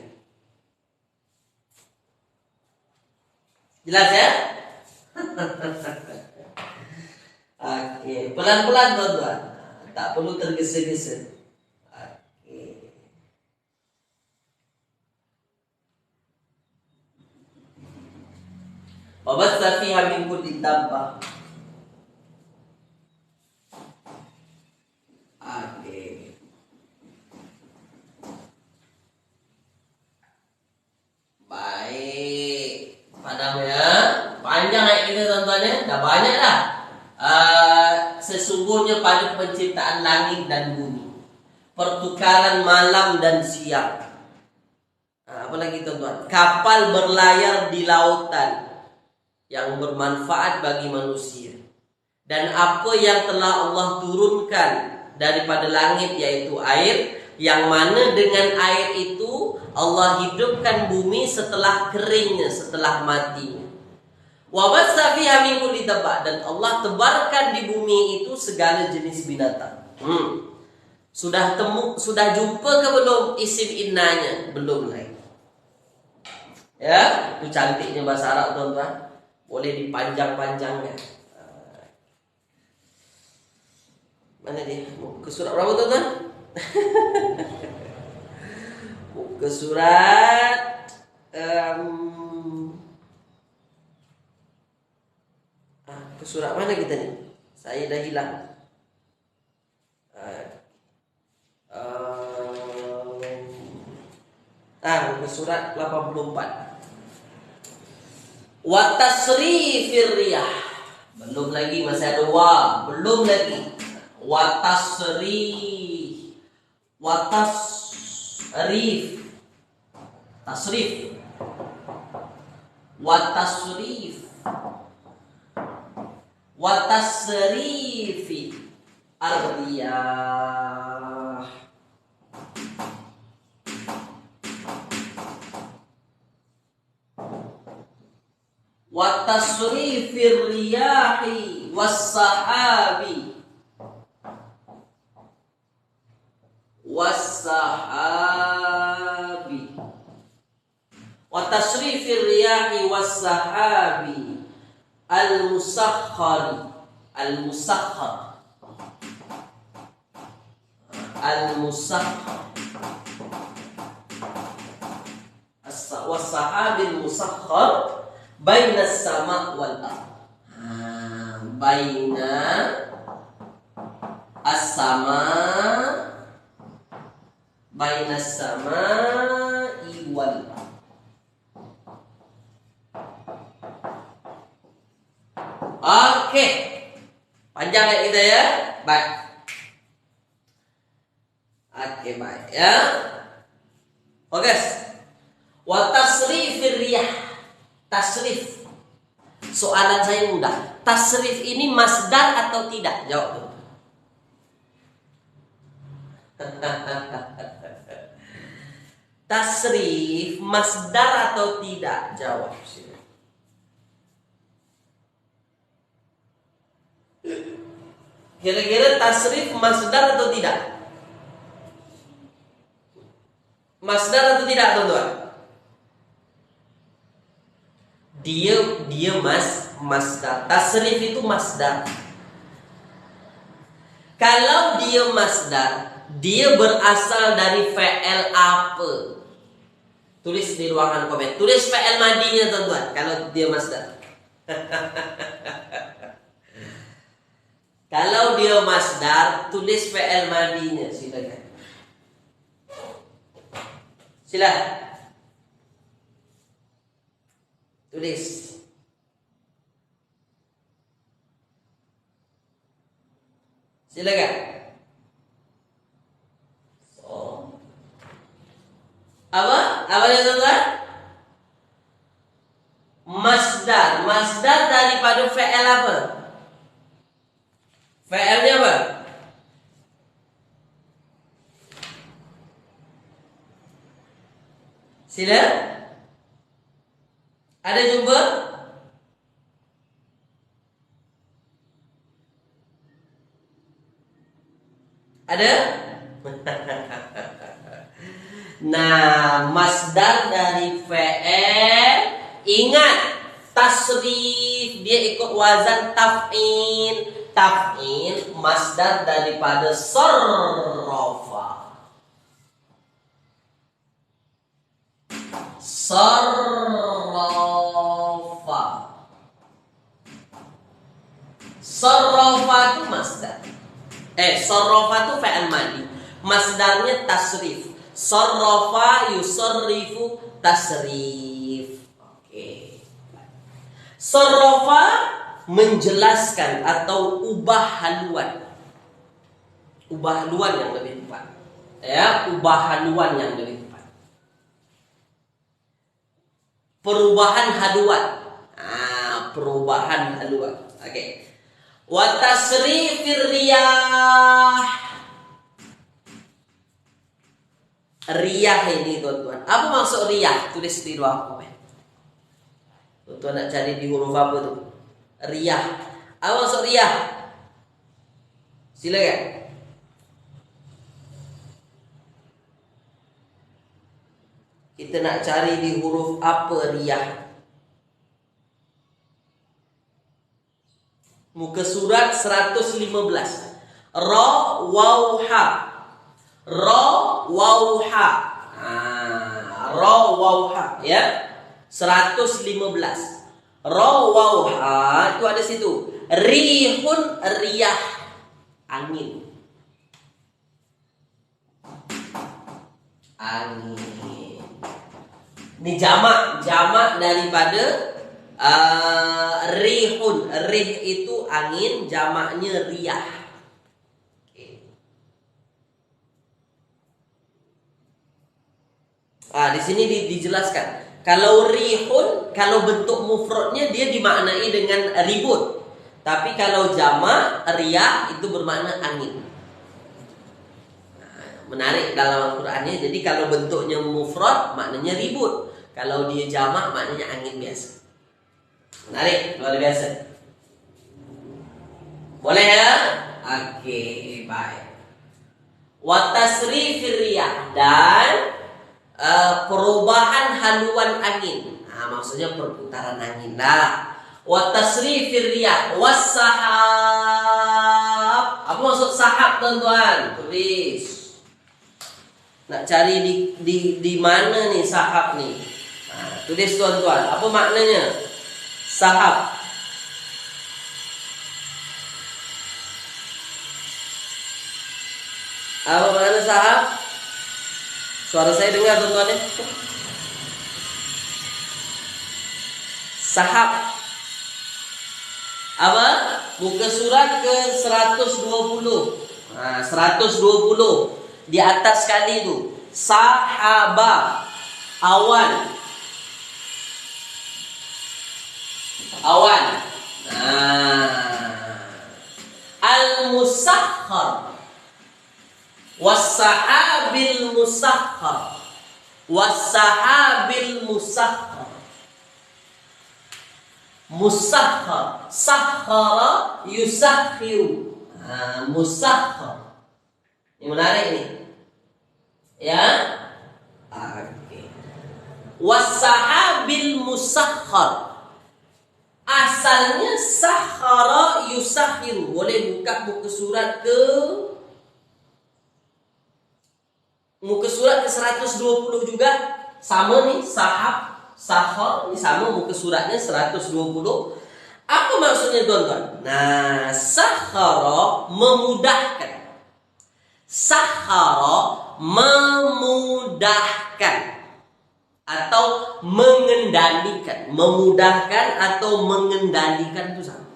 Jelas ya? Oke, pelan-pelan tuan-tuan. Tak perlu tergesa-gesa. Oke. Wabasta fiha min kulli dabbah. Oke. Baik. Padam ya. Panjang ayat kita tuan-tuan ya. Dah banyak dah. Sesungguhnya pada penciptaan langit dan bumi, pertukaran malam dan siang. Apa lagi tuan-tuan? Kapal berlayar di lautan yang bermanfaat bagi manusia. Dan apa yang telah Allah turunkan daripada langit, yaitu air, yang mana dengan air itu Allah hidupkan bumi setelah keringnya, setelah matinya. Wa bassa fiha min kulli dabba, dan Allah tebarkan di bumi itu segala jenis binatang. Sudah jumpa ke belum isim innanya? Belum lagi. Ya, itu cantiknya bahasa Arab, tuan-tuan. Boleh dipanjang-panjangkan. Mana dia? Ke surat berapa, tuan-tuan? Ke surat ke surat mana kita ni? Saya dah hilang. Ke surat 84. Wa tasrifir riyah. Belum lagi, masih ada wa. Belum lagi. Wa tasrif. Wa tasrif. Tasrif. Wa tasrif. Wa tasrifi ar-riyah. Wa tasrifir riyahi was-sahabi wa tasrifir riyahi was-sahabi al-musakhkhar was-sahabi al-musakhkhar baina as-sama' wal ardh. Baina as-sama' baina as-sama'i wal ardh. Oke. Panjang ya kita ya. Baik. Oke, baik ya. Oke. Wa tasrifir riyah. Tasrif. Soalan saya mudah. Tasrif ini masdar atau tidak? Jawab dulu. Tasrif masdar atau tidak? Jawab sini. Kira-kira tasrif masdar atau tidak? Masdar atau tidak, teman-teman? Dia masdar. Tasrif itu masdar. Kalau dia masdar, dia berasal dari fi'il apa? Tulis di ruangan komen. Tulis fi'il madinya, teman-teman, kalau dia masdar. Kalau dia masdar, tulis fi'il madinya, silakan. Silakan. Tulis. Silakan. Apa dia, teman-teman? Masdar. Masdar daripada fi'il apa? Fi'ilnya apa? Sila. Ada jumpa? Ada? Nah, masdar dari fi'il, ingat, tasrif dia ikut wazan taf'il. Taf'il masdar daripada sarrafa. Sarrafa. Sarrafa itu masdar. Sarrafa itu fi'il madi. Masdarnya tasrif. Sarrafa yusarrifu tasrif. Oke. Sarrafa menjelaskan atau ubah haluan. Ubah haluan yang lebih tepat. Ya, ubah haluan yang lebih tepat. Perubahan haluan. Perubahan haluan. Oke. Wa tasrifir riyah. Riyah ini, teman-teman. Apa maksud riyah? Tulis di ruang komen. Tuan nak cari di huruf apa tu? Riyah. Apa maksud riyah? Silakan. Kita nak cari di huruf apa riyah? Muka surat 115. Ra, waw, ha. Ra, waw, ha. Ra, waw, ha. Ya. 115. Ra, waw, ha. Itu ada situ. Rihun, riyah. Angin. Angin. Ini jamak daripada rihun. Rih itu angin, jamaknya riyah. Di sini dijelaskan. Kalau rihun, kalau bentuk mufradnya dia dimaknai dengan ribut. Tapi kalau jamak riyah itu bermakna angin. Menarik dalam Al-Qur'annya. Jadi kalau bentuknya mufrad maknanya ribut. Kalau dia jamak maknanya angin biasa. Menarik, luar biasa. Boleh ya? Oke, baik. Wa tasrifir riyah, dan perubahan haluan angin. Maksudnya perputaran angin lah. Wa tasrifir riyah was sahab. Apa maksud sahab, tuan-tuan? Tulis. Nak cari di mana nih sahab nih? Tulis, tuan-tuan. Apa maknanya? Sahab. Apa makna sahab? Suara saya dengar, tuan-tuan ya? Sahab. Apa? Muka surat ke 120. 120. Di atas sekali itu. Sahaba. Awan. Awan. Al-musakhkhar. Was-sahabil musakhkhar. Was-sahabil musakhkhar. Musakhkhar. Sakhkhara yusakhiru. Musakhkhar. Ini menarik nih. Ya. Oke. Was-sahabil musakhkhar. Asalnya sakhara yusakhiru. Boleh buka muka surat ke 120 juga. Sama nih, sahab, sakhar, ini sama muka suratnya 120. Apa maksudnya, tuan-tuan? Nah, sakhara memudahkan. Sakhara memudahkan atau mengendalikan. Memudahkan atau mengendalikan itu sama.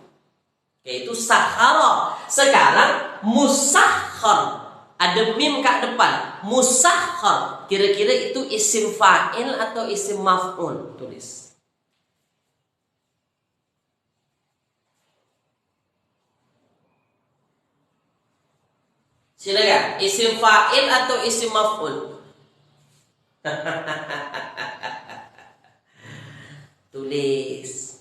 Yaitu sakhara. Sekarang musakhkhar. Ada mim kat depan. Musakhkhar. Kira-kira itu isim fa'il atau isim maf'ul? Tulis. Silakan. Isim fa'il atau isim maf'ul? Tulis.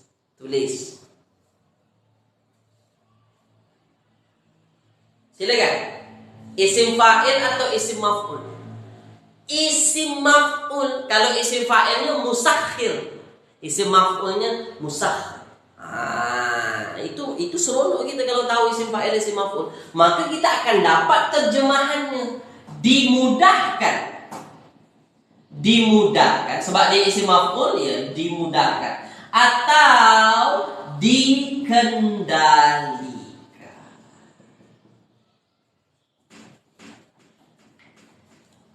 Silakan. Isim fa'il atau isim maf'ul? Isim maf'ul. Kalau isim fa'ilnya musakhir, isim maf'ulnya musakhir. Itu seronok kita kalau tahu isim fa'il, isim maf'ul. Maka kita akan dapat terjemahannya. Dimudahkan. Sebab dia isim maf'ul, ya dimudahkan. Atau dikendalikan.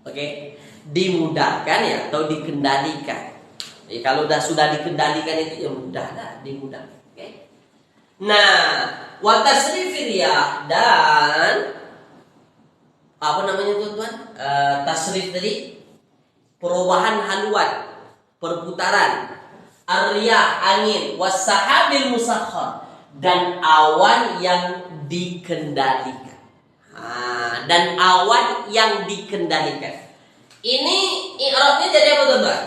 Oke, dimudahkan ya atau dikendalikan. Kalau sudah dikendalikan itu ya mudah lah, dimudahkan. Oke. Nah, wa tasrifir riyah, dan apa namanya, tuan-tuan? Tasrif tadi perubahan haluan, perputaran. Ar-riyah angin, was-sahabil musakhkhar, dan awan yang dikendalikan. Dan awan yang dikendalikan. Ini i'rabnya jadi apa, tuan-tuan?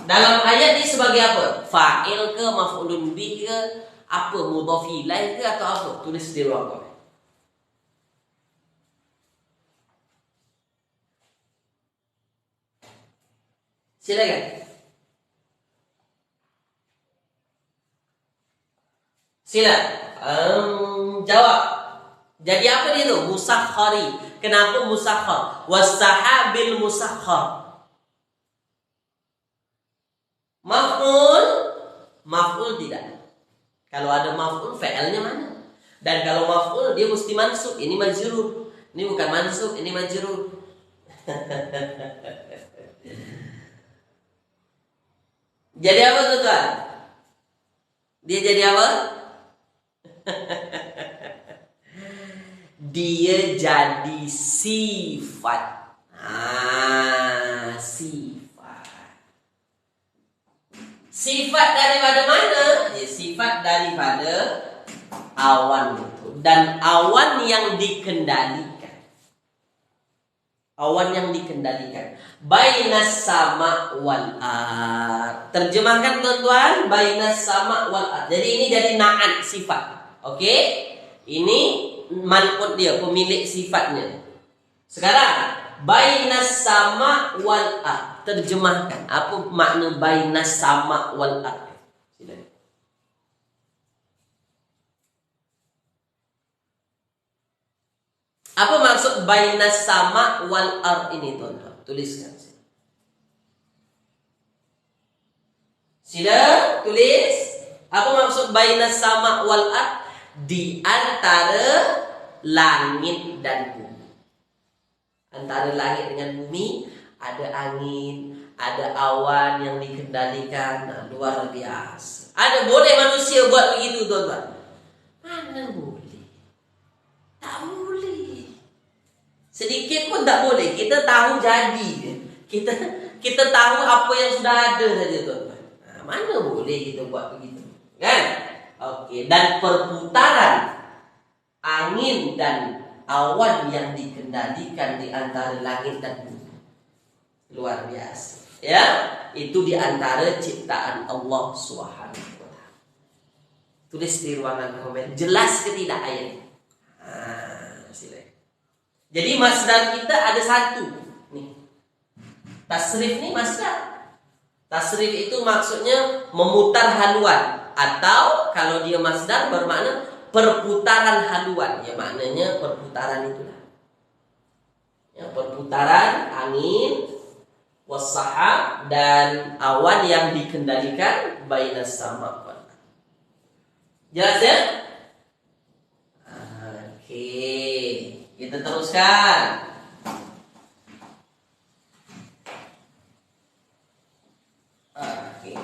Dalam ayat ini sebagai apa? Fa'il ke, maf'ulun bih ke, apa, mudhaf ilaih ke atau apa? Tulis di ruang komen. Silakan. Jawab. Jadi apa dia itu? Musakhari. Kenapa musakhar? Wasahabil musakhar. Maf'ul? Maf'ul tidak. Kalau ada maf'ul, fi'ilnya mana? Dan kalau maf'ul dia mesti mansub. Ini majrur. Ini bukan mansub, ini majrur. Jadi apa tuan? Dia jadi apa? Dia jadi sifat. Sifat. Sifat daripada mana? Ya, sifat daripada awan itu. Dan awan yang dikendalikan. Awan yang dikendalikan. Bainas sama wal ard. Terjemahkan tuan-tuan, bainas sama wal ard. Jadi ini jadi na'at sifat. Oke? Ini manqut dia, pemilik sifatnya. Sekarang bainas sama wal ard. Terjemahkan. Apa makna bainas sama wal ard? Silakan. Apa maksud bainas sama wal ard ini tuan-tuan? Tuliskan. Sila tulis. Apa maksud bainas sama wal ard? Di antara langit dan bumi. Antara langit dengan bumi ada angin, ada awan yang dikendalikan. Luar biasa. Ada boleh manusia buat begitu tuan-tuan? Mana boleh? Tak boleh. Sedikit pun tak boleh. Kita tahu jadi. Kita tahu apa yang sudah ada saja tuan-tuan. Mana boleh kita buat begitu? Kan? Okey, dan perputaran angin dan awan yang dikendalikan di antara langit dan bumi. Luar biasa. Ya, itu di antara ciptaan Allah Subhanahu wa taala. Tulis di ruangan komen. Jelas ke tidak ayat? Silakan. Jadi masdar kita ada satu. Nih. Tasrif ni masdar. Tasrif itu maksudnya memutar haluan. Atau kalau dia masdar bermakna perputaran haluan. Ya maknanya perputaran itulah. Ya, perputaran angin, wassahab dan awan yang dikendalikan bainas sama wal ard. Jelas ya? Oke. Kita teruskan. Oke.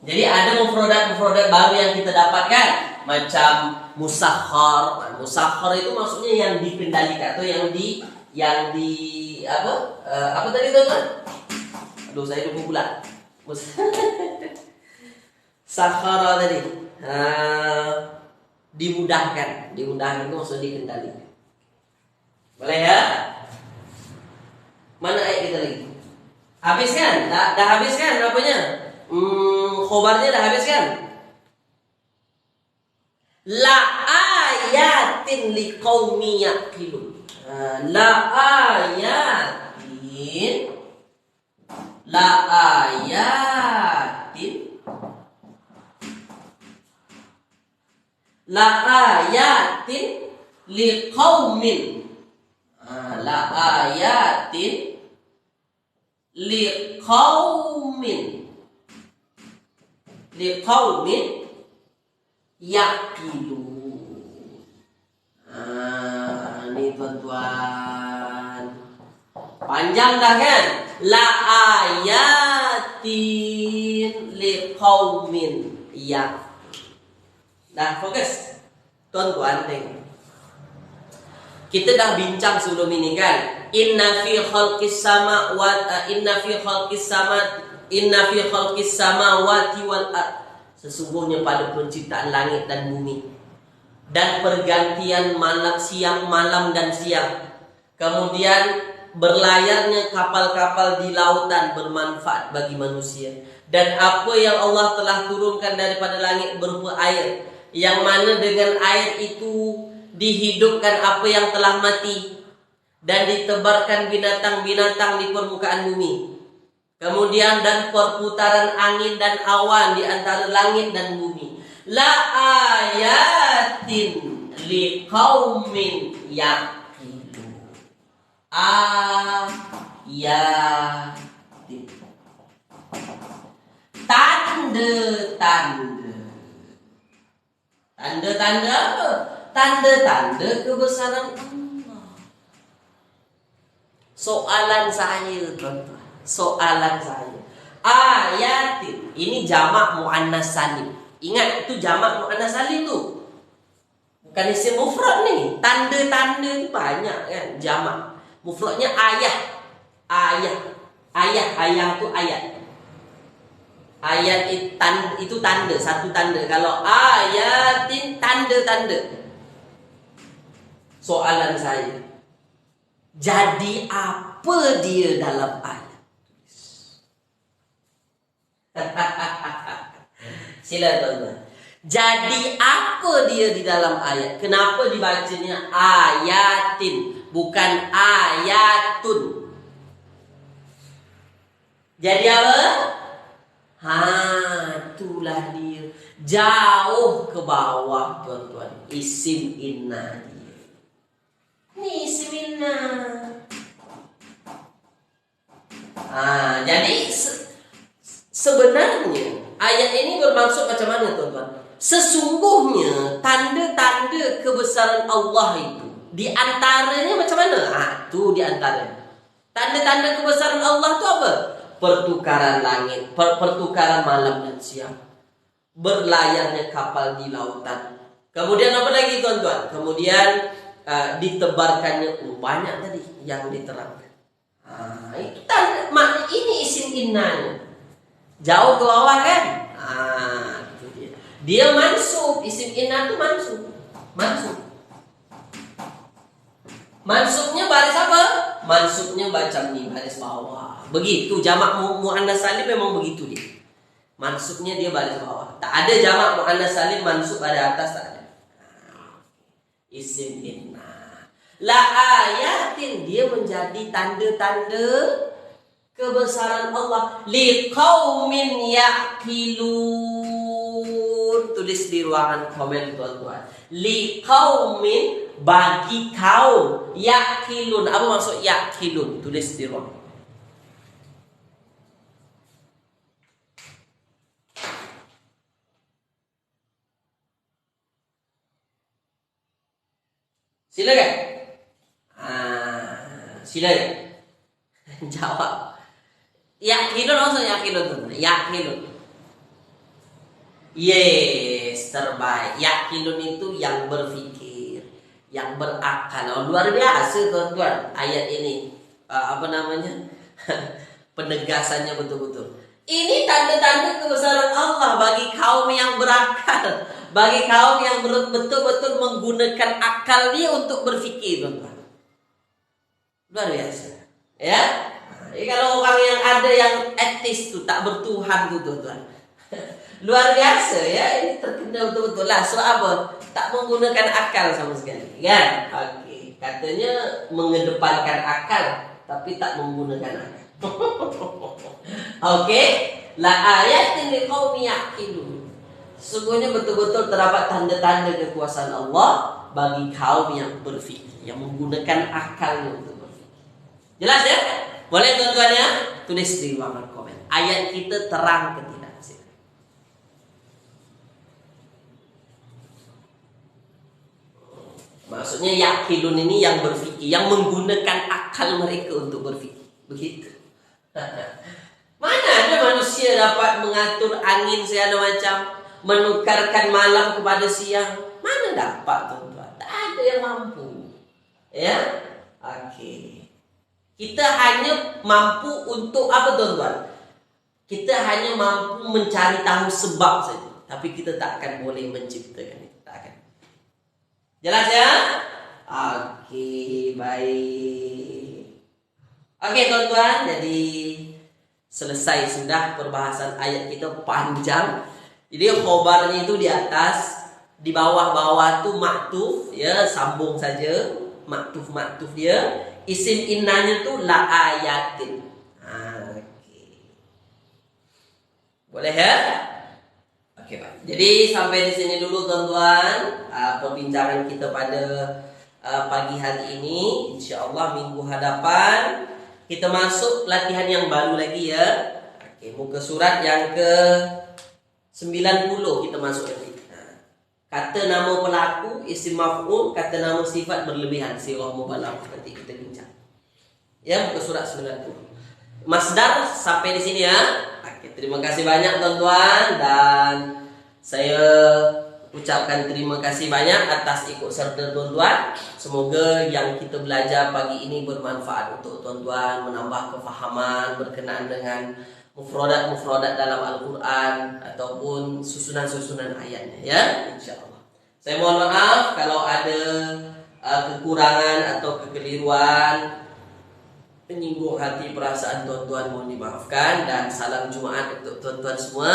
Jadi ada mufradat baru yang kita dapatkan, macam musakhar. Musakhar itu maksudnya yang dikendalikan atau yang di apa tadi tuan? Aduh, saya lupa pula. Sakhara tadi. Dimudahkan itu maksudnya dikendalikan. Boleh ya? Mana ayat kita lagi? Habis kan? Dah habis kan apanya? Khobarnya dah habis kan? La ayatin liqaumi yaqilun. La ayatin liqaumin. La ayatin liqaumin yaqilun. Ini tuan-tuan. Panjang dah kan? La ayatin liqaumin yaqilun. Dah fokus. Tuan-tuan tengok. Kita dah bincang sebelum ini kan. Inna fi khalqis samawati wal ard. Sesungguhnya pada penciptaan langit dan bumi dan pergantian malam dan siang. Kemudian berlayarnya kapal-kapal di lautan bermanfaat bagi manusia. Dan apa yang Allah telah turunkan daripada langit berupa air, yang mana dengan air itu dihidupkan apa yang telah mati dan ditebarkan binatang-binatang di permukaan bumi. Kemudian dan perputaran angin dan awan di antara langit dan bumi. La ayatin liqaumin yaqilun. Ayatin. Tanda-tanda. Tanda-tanda apa? Tanda-tanda kebesaran Allah. Soalan saya, tuan-tuan. Soalan saya. Ayatin. Ini jamak muannas salim. Ingat, itu jamak muannas salim tu. Bukan isim mufrad ni. Tanda-tanda ni banyak kan, jamak. Mufradnya ayah. Ayah tu ayat. Ayat itu tanda, satu tanda. Kalau ayatin, tanda-tanda. Soalan saya, jadi apa dia dalam ayat? Sila tuan-tuan. Jadi apa dia di dalam ayat? Kenapa dibacanya ayatin, bukan ayatun? Jadi apa? Itulah dia. Jauh ke bawah, tuan-tuan. Isim inna dia. Ini isim inna. Jadi sebenarnya ayat ini bermaksud macam mana, tuan-tuan? Sesungguhnya tanda-tanda kebesaran Allah itu di antaranya macam mana? Itu di antaranya. Tanda-tanda kebesaran Allah itu apa? Pertukaran langit, pertukaran malam dan siang, berlayarnya kapal di lautan. Kemudian apa lagi, tuan-tuan? Kemudian ditebarkannya banyak tadi yang diterangkan. Itu tanda, ini isim innanya. Jauh ke bawah kan? Itu dia. Dia mansub, isim inna itu mansub. Mansubnya baris apa? Mansubnya macam ni, baris bawah. Begitu jamak muannas salim memang begitu dia. Mansubnya dia baris bawah. Tak ada jamak muannas salim mansub pada atas, tak ada. Isim inna. La ayatin, dia menjadi tanda-tanda kebesaran Allah. Liqaumin yaqilun. Tulis di ruangan komen, tuan-tuan. Liqaumin, bagi kaum. Yaqilun. Apa maksud yaqilun? Tulis di ruangan. Silakan. Silakan. Jawab. Yaqilun maksudnya yaqilun. Yaqilun. Yes, terbaik. Yaqilun itu yang berfikir, yang berakal. Luar biasa, tuan-tuan. Ayat ini penegasannya betul-betul. Ini tanda-tanda kebesaran Allah bagi kaum yang berakal, bagi kaum yang betul-betul menggunakan akal dia untuk berfikir, tuan-tuan. Luar biasa. Ya? Jadi kalau orang yang ada yang etis tu, tak bertuhan tu, tuan-tuan. Luar biasa ya, ini terkena betul-betul lah. So apa? Tak menggunakan akal sama sekali, kan? Okey, katanya mengedepankan akal tapi tak menggunakan akal. Okey, la ayatin liqaumin yaqilun. Sesungguhnya betul-betul terdapat tanda-tanda kekuasaan Allah bagi kaum yang berfikir, yang menggunakan akalnya untuk berfikir. Jelas ya? Boleh, tuan-tuan ya? Tulis di ruangan komen. Ayat kita terang ke tidak? Maksudnya yaqilun ini yang berfikir, yang menggunakan akal mereka untuk berfikir. Begitu. Mana ada manusia dapat mengatur angin segala macam, menukarkan malam kepada siang? Mana dapat, tuan-tuan? Tak ada yang mampu. Ya? Okey. Kita hanya mampu untuk apa, tuan-tuan? Kita hanya mampu mencari tahu sebab saja, tapi kita tak akan boleh menciptakan itu. Tak akan. Jelas ya? Okey, baik. Oke tuan-tuan, jadi selesai sudah perbahasan ayat kita panjang. Jadi khobarnya itu di atas, di bawah-bawah tuh maktuf ya, sambung saja maktuf dia. Isim innanya tuh la ayatin. Oke. Boleh ya? Oke, Pak. Jadi sampai di sini dulu tuan-tuan perbincangan kita pada pagi hari ini. Insyaallah minggu hadapan kita masuk latihan yang baru lagi ya. Oke, muka surat yang ke 90 kita masuk lagi. Kata nama pelaku, isim maf'ul, kata nama sifat berlebihan, sirah mubalaghah, nanti kita bincang. Ya, muka surat 90. Masdar sampai di sini ya. Oke, terima kasih banyak tuan-tuan dan saya ucapkan terima kasih banyak atas ikut serta tuan-tuan. Semoga yang kita belajar pagi ini bermanfaat untuk tuan-tuan, menambah kefahaman berkenaan dengan mufradat dalam Al-Quran ataupun susunan-susunan ayatnya ya, insyaallah. Saya mohon maaf kalau ada kekurangan atau kekeliruan, menyinggung hati perasaan tuan-tuan, mohon dimaafkan, dan salam Jumat untuk tuan-tuan semua.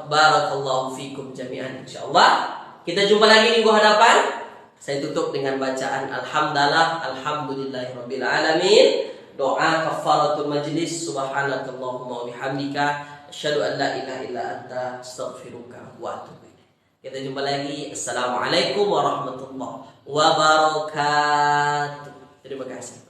Barakallahu fikum jami'an insyaallah. Kita jumpa lagi minggu hadapan. Saya tutup dengan bacaan alhamdulillahirabbil alamin. Doa kafaratul majlis, subhanakallahumma wa bihamdika asyhadu an la ilaha illa anta astaghfiruka wa atubu ilaik. Kita jumpa lagi. Assalamualaikum warahmatullahi wabarakatuh. Terima kasih.